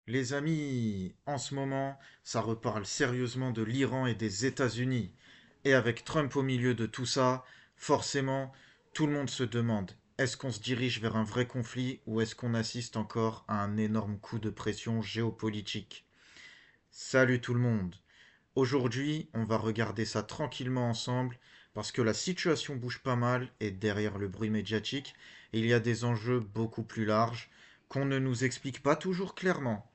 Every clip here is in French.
Les amis, en ce moment, ça reparle sérieusement de l'Iran et des États-Unis. Et avec Trump au milieu de tout ça, forcément, tout le monde se demande, est-ce qu'on se dirige vers un vrai conflit ou est-ce qu'on assiste encore à un énorme coup de pression géopolitique? Salut tout le monde. Aujourd'hui, on va regarder ça tranquillement ensemble parce que la situation bouge pas mal et derrière le bruit médiatique, il y a des enjeux beaucoup plus larges qu'on ne nous explique pas toujours clairement.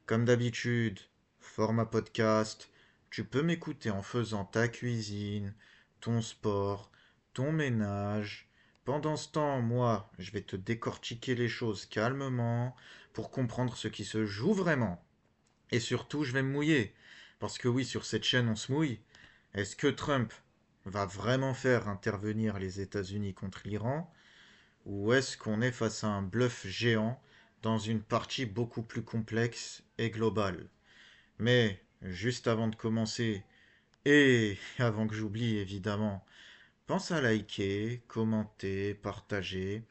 Comme d'habitude, format podcast, tu peux m'écouter en faisant ta cuisine, ton sport, ton ménage. Pendant ce temps, moi, je vais te décortiquer les choses calmement pour comprendre ce qui se joue vraiment. Et surtout, je vais me mouiller. Parce que oui, sur cette chaîne, on se mouille. Est-ce que Trump va vraiment faire intervenir les États-Unis contre l'Iran? Ou est-ce qu'on est face à un bluff géant dans une partie beaucoup plus complexe et globale? Mais juste avant de commencer, et avant que j'oublie évidemment, pense à liker, commenter, partager.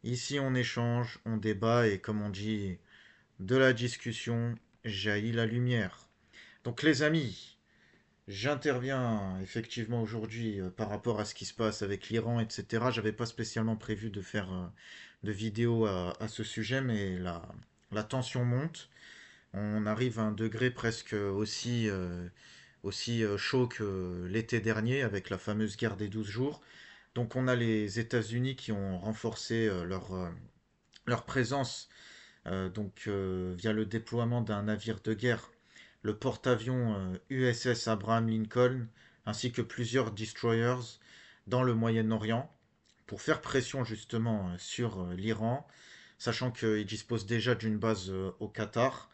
Ici on échange, on débat et comme on dit, de la discussion jaillit la lumière. Donc les amis, j'interviens effectivement aujourd'hui par rapport à ce qui se passe avec l'Iran, etc. J'avais pas spécialement prévu de faire de vidéo à ce sujet, mais la tension monte. On arrive à un degré presque aussi chaud que l'été dernier avec la fameuse guerre des 12 jours. Donc on a les États-Unis qui ont renforcé leur présence via le déploiement d'un navire de guerre, le porte-avions USS Abraham Lincoln, ainsi que plusieurs destroyers dans le Moyen-Orient pour faire pression justement sur l'Iran, sachant qu'il dispose déjà d'une base au Qatar,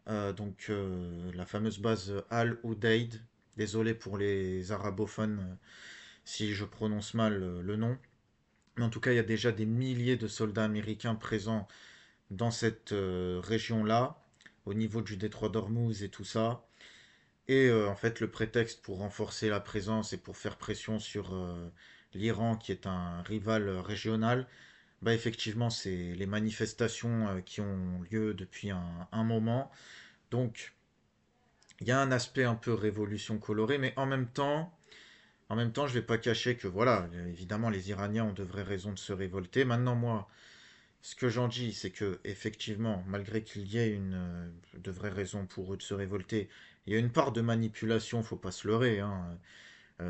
la fameuse base Al Udeid. Désolé pour les arabophones si je prononce mal le nom. Mais en tout cas, il y a déjà des milliers de soldats américains présents dans cette région-là, au niveau du détroit d'Ormuz et tout ça. Et en fait, le prétexte pour renforcer la présence et pour faire pression sur l'Iran, qui est un rival régional, bah effectivement, c'est les manifestations qui ont lieu depuis un moment. Donc, il y a un aspect un peu révolution colorée, mais en même temps, je vais pas cacher que voilà, évidemment, les Iraniens ont de vraies raisons de se révolter. Maintenant, moi, ce que j'en dis, c'est que effectivement, malgré qu'il y ait de vraies raisons pour eux de se révolter, il y a une part de manipulation, faut pas se leurrer, hein.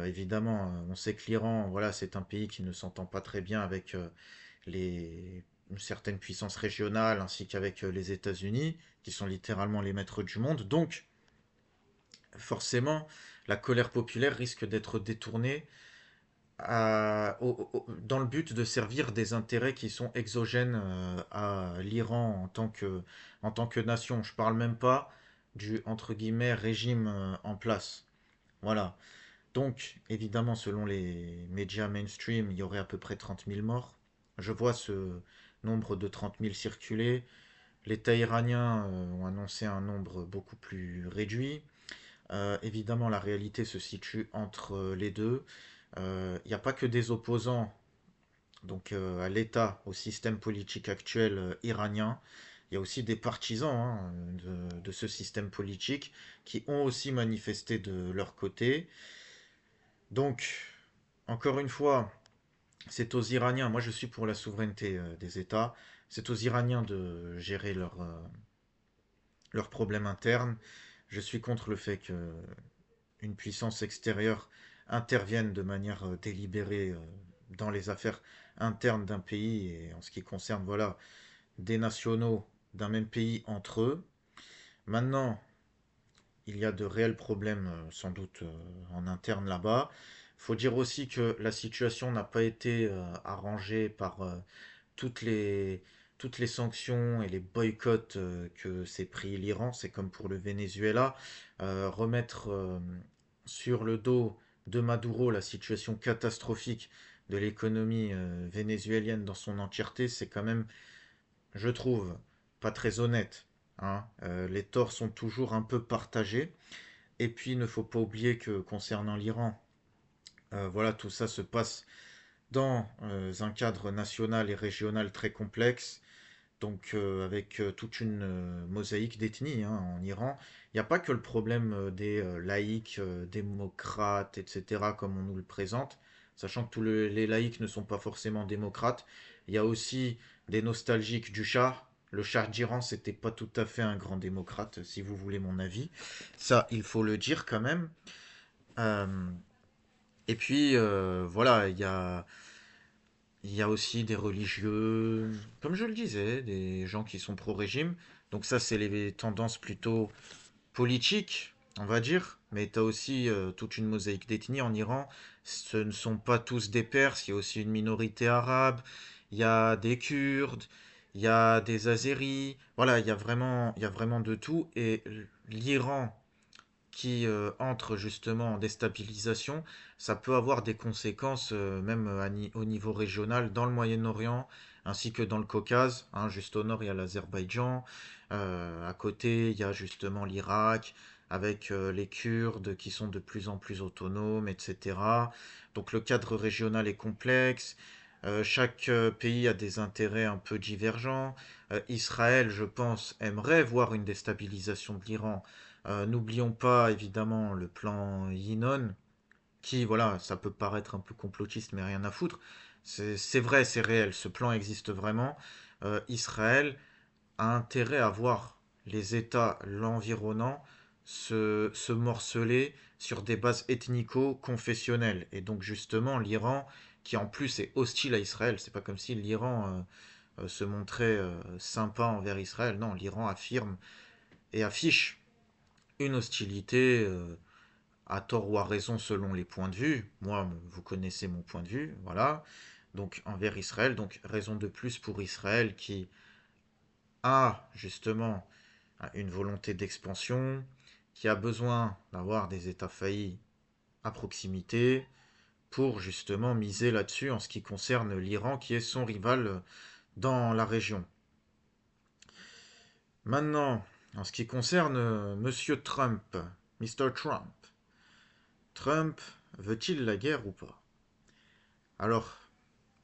Évidemment, on sait que l'Iran, voilà, c'est un pays qui ne s'entend pas très bien avec les certaines puissances régionales ainsi qu'avec les États-Unis, qui sont littéralement les maîtres du monde. Donc, forcément, la colère populaire risque d'être détournée dans le but de servir des intérêts qui sont exogènes à l'Iran en tant que nation. Je parle même pas du entre guillemets régime en place. Voilà. Donc, évidemment, selon les médias mainstream, il y aurait à peu près 30 000 morts. Je vois ce nombre de 30 000 circuler. L'État iranien ont annoncé un nombre beaucoup plus réduit. Évidemment, la réalité se situe entre les deux. Il n'y a pas que des opposants à l'État, au système politique actuel iranien. Il y a aussi des partisans de ce système politique qui ont aussi manifesté de leur côté. Donc, encore une fois, c'est aux Iraniens, moi je suis pour la souveraineté des États, c'est aux Iraniens de gérer leurs problèmes internes. Je suis contre le fait qu'une puissance extérieure intervienne de manière délibérée dans les affaires internes d'un pays et en ce qui concerne voilà, des nationaux d'un même pays entre eux. Maintenant, il y a de réels problèmes sans doute en interne là-bas. Il faut dire aussi que la situation n'a pas été arrangée par toutes les, toutes les sanctions et les boycotts que s'est pris l'Iran. C'est comme pour le Venezuela. Remettre sur le dos de Maduro la situation catastrophique de l'économie vénézuélienne dans son entièreté, c'est quand même, je trouve, pas très honnête, hein. Les torts sont toujours un peu partagés. Et puis, il ne faut pas oublier que concernant l'Iran, voilà, tout ça se passe dans un cadre national et régional très complexe. donc avec toute une mosaïque d'ethnies hein, en Iran. Il n'y a pas que le problème des laïcs, démocrates, etc., comme on nous le présente, sachant que les laïcs ne sont pas forcément démocrates. Il y a aussi des nostalgiques du Shah. Le Shah d'Iran, c'était pas tout à fait un grand démocrate, si vous voulez mon avis. Ça, il faut le dire quand même. Euh, et puis, voilà, il y a aussi des religieux, comme je le disais, des gens qui sont pro-régime. Donc ça, c'est les tendances plutôt politiques, on va dire. Mais tu as aussi toute une mosaïque d'ethnies en Iran. Ce ne sont pas tous des Perses, il y a aussi une minorité arabe, il y a des Kurdes, il y a des Azéris. Voilà, il y a vraiment de tout. Et l'Iran qui entre justement en déstabilisation, ça peut avoir des conséquences même au niveau régional dans le Moyen-Orient ainsi que dans le Caucase. Hein, juste au nord, il y a l'Azerbaïdjan. À côté, il y a justement l'Irak avec les Kurdes qui sont de plus en plus autonomes, etc. Donc le cadre régional est complexe. Chaque pays a des intérêts un peu divergents. Israël, je pense, aimerait voir une déstabilisation de l'Iran. N'oublions pas évidemment le plan Yinon, qui, voilà, ça peut paraître un peu complotiste, mais rien à foutre. C'est vrai, c'est réel, ce plan existe vraiment. Israël a intérêt à voir les États l'environnant se morceler sur des bases ethnico-confessionnelles. Et donc justement, l'Iran, qui en plus est hostile à Israël, c'est pas comme si l'Iran se montrait sympa envers Israël. Non, l'Iran affirme et affiche une hostilité à tort ou à raison selon les points de vue. Moi, vous connaissez mon point de vue, voilà. Donc envers Israël, donc raison de plus pour Israël qui a justement une volonté d'expansion, qui a besoin d'avoir des États faillis à proximité pour justement miser là-dessus en ce qui concerne l'Iran qui est son rival dans la région. Maintenant, en ce qui concerne Monsieur Trump, Mr. Trump, Trump veut-il la guerre ou pas? Alors,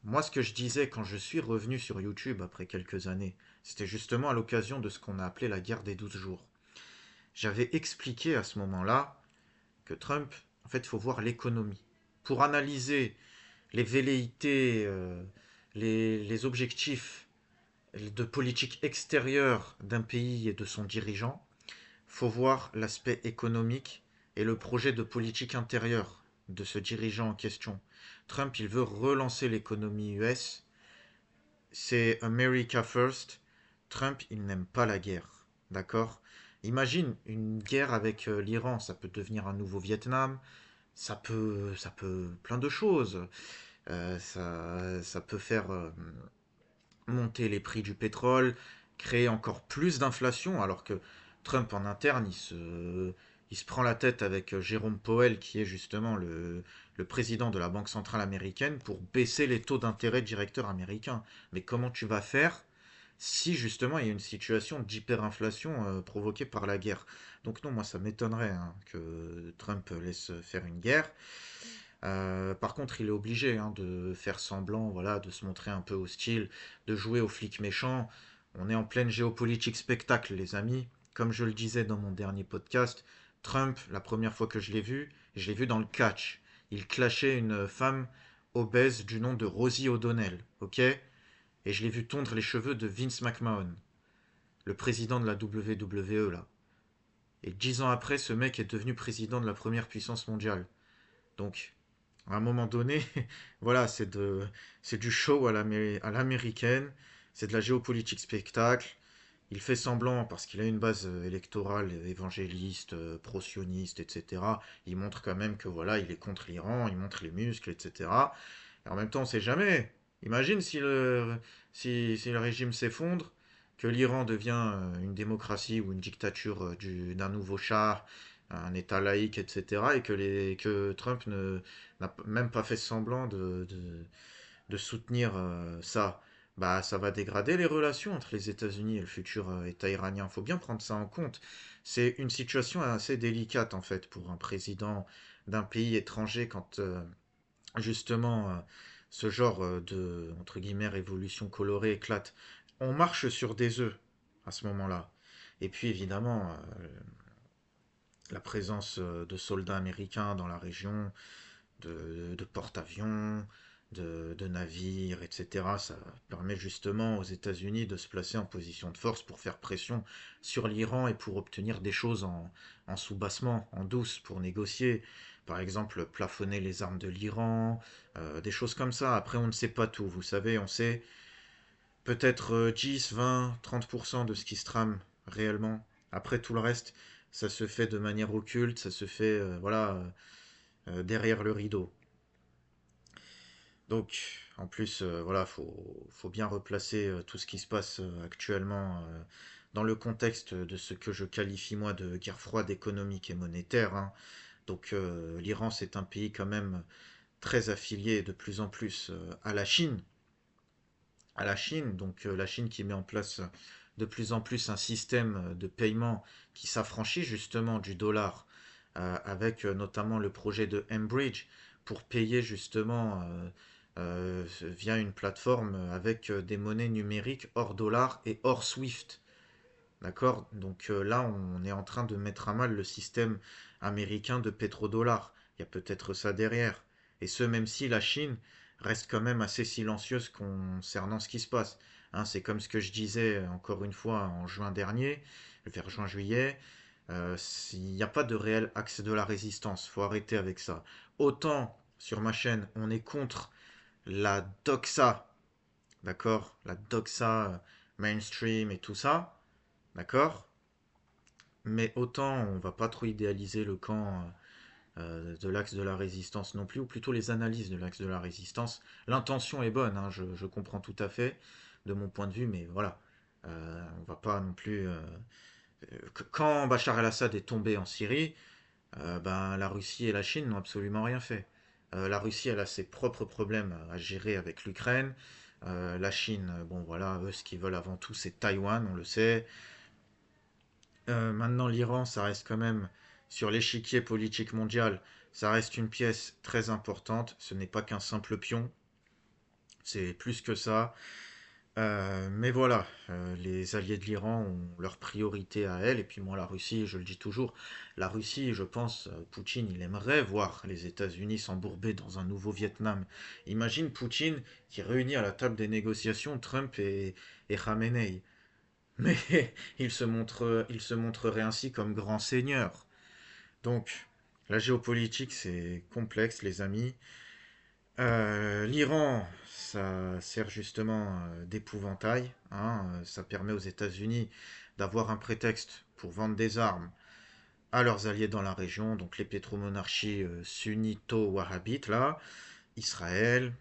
moi ce que je disais quand je suis revenu sur YouTube après quelques années, c'était justement à l'occasion de ce qu'on a appelé la guerre des 12 jours. J'avais expliqué à ce moment-là que Trump, en fait, il faut voir l'économie. Pour analyser les velléités, les objectifs de politique extérieure d'un pays et de son dirigeant, faut voir l'aspect économique et le projet de politique intérieure de ce dirigeant en question. Trump, il veut relancer l'économie US. C'est America First. Trump, il n'aime pas la guerre. D'accord? Imagine une guerre avec l'Iran, ça peut devenir un nouveau Vietnam, ça peut plein de choses. Ça peut faire monter les prix du pétrole, créer encore plus d'inflation, alors que Trump en interne, il se prend la tête avec Jérôme Powell, qui est justement le président de la Banque centrale américaine, pour baisser les taux d'intérêt directeurs américains. Mais comment tu vas faire si justement il y a une situation d'hyperinflation provoquée par la guerre? Donc non, moi ça m'étonnerait hein, que Trump laisse faire une guerre. Par contre, il est obligé hein, de faire semblant, voilà, de se montrer un peu hostile, de jouer aux flics méchants. On est en pleine géopolitique spectacle, les amis. Comme je le disais dans mon dernier podcast, Trump, la première fois que je l'ai vu dans le catch. Il clashait une femme obèse du nom de Rosie O'Donnell, ok? Et je l'ai vu tondre les cheveux de Vince McMahon, le président de la WWE, là. Et 10 ans après, ce mec est devenu président de la première puissance mondiale. Donc, à un moment donné, voilà, c'est du show à l'américaine, c'est de la géopolitique spectacle. Il fait semblant parce qu'il a une base électorale évangéliste, pro-sioniste, etc. Il montre quand même que voilà, il est contre l'Iran, il montre les muscles, etc. Et en même temps, on sait jamais. Imagine si le régime s'effondre, que l'Iran devient une démocratie ou une dictature d'un nouveau char, un État laïque, etc. Et que Trump n'a même pas fait semblant de soutenir ça. Bah, ça va dégrader les relations entre les États-Unis et le futur État iranien. Faut bien prendre ça en compte. C'est une situation assez délicate en fait pour un président d'un pays étranger quand justement ce genre de entre guillemets révolution colorée éclate. on marche sur des œufs à ce moment-là. Et puis évidemment, la présence de soldats américains dans la région, de porte-avions, de navires, etc. Ça permet justement aux États-Unis de se placer en position de force pour faire pression sur l'Iran et pour obtenir des choses en sous-bassement, en douce, pour négocier. Par exemple, plafonner les armes de l'Iran, des choses comme ça. Après, on ne sait pas tout, vous savez, on sait peut-être 10, 20, 30% de ce qui se trame réellement. Après, tout le reste, ça se fait de manière occulte, ça se fait, voilà, derrière le rideau. Donc, en plus, voilà, faut bien replacer tout ce qui se passe actuellement dans le contexte de ce que je qualifie moi de guerre froide économique et monétaire, hein. Donc, l'Iran, c'est un pays quand même très affilié de plus en plus à la Chine. À la Chine, donc la Chine qui met en place de plus en plus un système de paiement qui s'affranchit justement du dollar, avec notamment le projet de M-Bridge pour payer justement via une plateforme avec des monnaies numériques hors dollar et hors SWIFT. D'accord? Donc là, on est en train de mettre à mal le système américain de pétrodollar. Il y a peut-être ça derrière. Et ce, même si la Chine reste quand même assez silencieuse concernant ce qui se passe. Hein, c'est comme ce que je disais encore une fois en juin dernier, vers juin-juillet. Il n'y a pas de réel axe de la résistance. Faut arrêter avec ça. Autant sur ma chaîne, on est contre la doxa, d'accord? La doxa mainstream et tout ça, d'accord? Mais autant on va pas trop idéaliser le camp de l'axe de la résistance non plus, ou plutôt les analyses de l'axe de la résistance. L'intention est bonne, hein, je comprends tout à fait de mon point de vue, mais voilà, on va pas non plus. Quand Bachar el-Assad est tombé en Syrie, ben, la Russie et la Chine n'ont absolument rien fait. La Russie, elle a ses propres problèmes à gérer avec l'Ukraine. La Chine, bon voilà, eux, ce qu'ils veulent avant tout, c'est Taïwan, on le sait. Maintenant, l'Iran, ça reste quand même sur l'échiquier politique mondial, ça reste une pièce très importante. Ce n'est pas qu'un simple pion, c'est plus que ça. Mais voilà, les alliés de l'Iran ont leur priorité à elle. Et puis moi, la Russie, je le dis toujours, la Russie, je pense, Poutine, il aimerait voir les États-Unis s'embourber dans un nouveau Vietnam. Imagine Poutine qui réunit à la table des négociations Trump et Khamenei. Mais il se montrerait ainsi comme grand seigneur. Donc, la géopolitique, c'est complexe, les amis. L'Iran, ça sert justement d'épouvantail, hein. Ça permet aux États-Unis d'avoir un prétexte pour vendre des armes à leurs alliés dans la région, donc les pétromonarchies sunnito-wahhabites, là, Israël.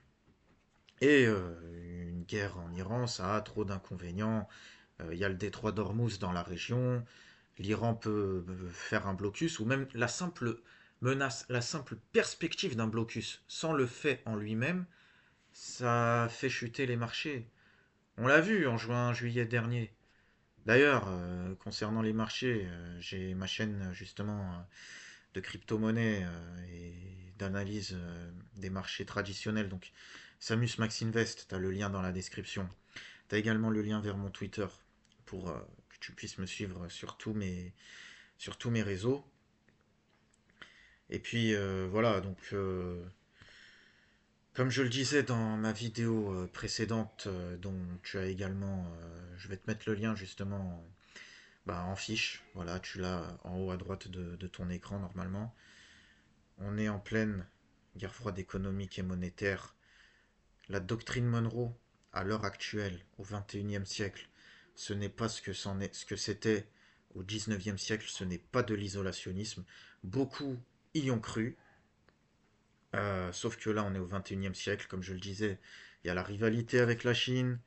Et une guerre en Iran, ça a trop d'inconvénients. Il y a le détroit d'Ormuz dans la région. L'Iran peut faire un blocus, ou même la simple menace, la simple perspective d'un blocus, sans le fait en lui-même, ça fait chuter les marchés. On l'a vu en juin, juillet dernier. D'ailleurs, concernant les marchés, j'ai ma chaîne justement de crypto-monnaie et d'analyse des marchés traditionnels. Donc, Samus Max Invest, tu as le lien dans la description. Tu as également le lien vers mon Twitter pour que tu puisses me suivre sur tous mes réseaux. Et puis voilà, donc comme je le disais dans ma vidéo précédente, dont tu as également, je vais te mettre le lien justement bah, en fiche, voilà, tu l'as en haut à droite de ton écran normalement. On est en pleine guerre froide économique et monétaire. La doctrine Monroe, à l'heure actuelle, au XXIe siècle, ce n'est pas ce que c'était au XIXe siècle, ce n'est pas de l'isolationnisme. Beaucoup y ont cru, sauf que là, on est au XXIe siècle, comme je le disais, il y a la rivalité avec la Chine,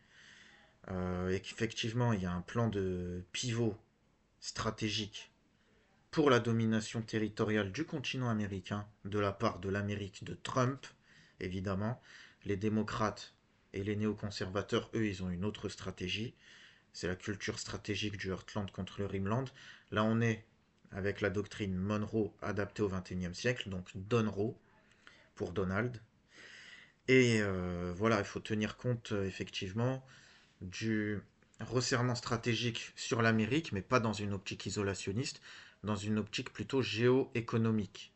et qu'effectivement, il y a un plan de pivot stratégique pour la domination territoriale du continent américain de la part de l'Amérique de Trump, évidemment. Les démocrates et les néoconservateurs, eux, ils ont une autre stratégie. C'est la culture stratégique du Heartland contre le Rimland. Là, on est avec la doctrine Monroe adaptée au XXIe siècle, donc Donroe pour Donald. Et voilà, il faut tenir compte effectivement du resserrement stratégique sur l'Amérique, mais pas dans une optique isolationniste, dans une optique plutôt géoéconomique,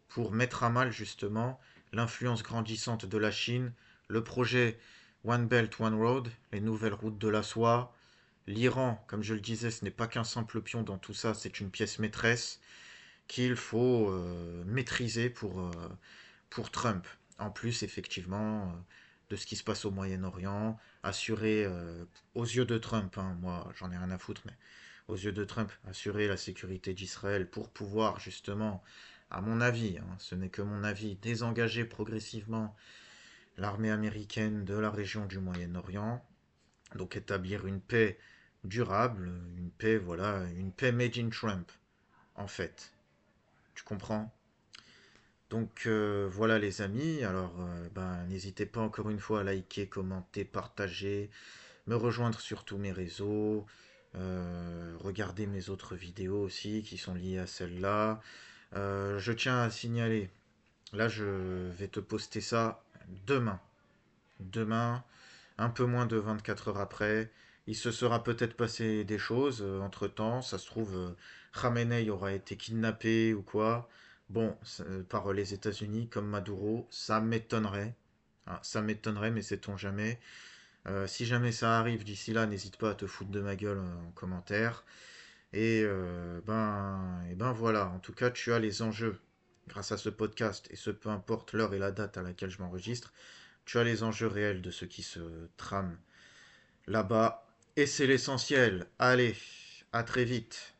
pour mettre à mal justement l'influence grandissante de la Chine, le projet One Belt, One Road, les nouvelles routes de la soie. L'Iran, comme je le disais, ce n'est pas qu'un simple pion dans tout ça, c'est une pièce maîtresse qu'il faut maîtriser pour Trump. En plus, effectivement, de ce qui se passe au Moyen-Orient, assurer, aux yeux de Trump, hein, moi j'en ai rien à foutre, mais aux yeux de Trump, assurer la sécurité d'Israël pour pouvoir justement, à mon avis, hein, ce n'est que mon avis, désengager progressivement l'armée américaine de la région du Moyen-Orient, donc établir une paix durable, une paix, voilà, une paix made in Trump, en fait. Tu comprends? Donc voilà les amis, alors ben, n'hésitez pas encore une fois à liker, commenter, partager, me rejoindre sur tous mes réseaux, regarder mes autres vidéos aussi qui sont liées à celle-là. Je tiens à signaler, là je vais te poster ça demain. Demain, un peu moins de 24 heures après, il se sera peut-être passé des choses entre-temps. Ça se trouve, Khamenei aura été kidnappé ou quoi. Bon, par les États-Unis, comme Maduro, ça m'étonnerait. Hein, ça m'étonnerait, mais sait-on jamais. Si jamais ça arrive d'ici là, n'hésite pas à te foutre de ma gueule en commentaire. Et ben voilà, en tout cas, tu as les enjeux grâce à ce podcast, et ce peu importe l'heure et la date à laquelle je m'enregistre, tu as les enjeux réels de ce qui se trame là-bas. Et c'est l'essentiel. Allez, à très vite.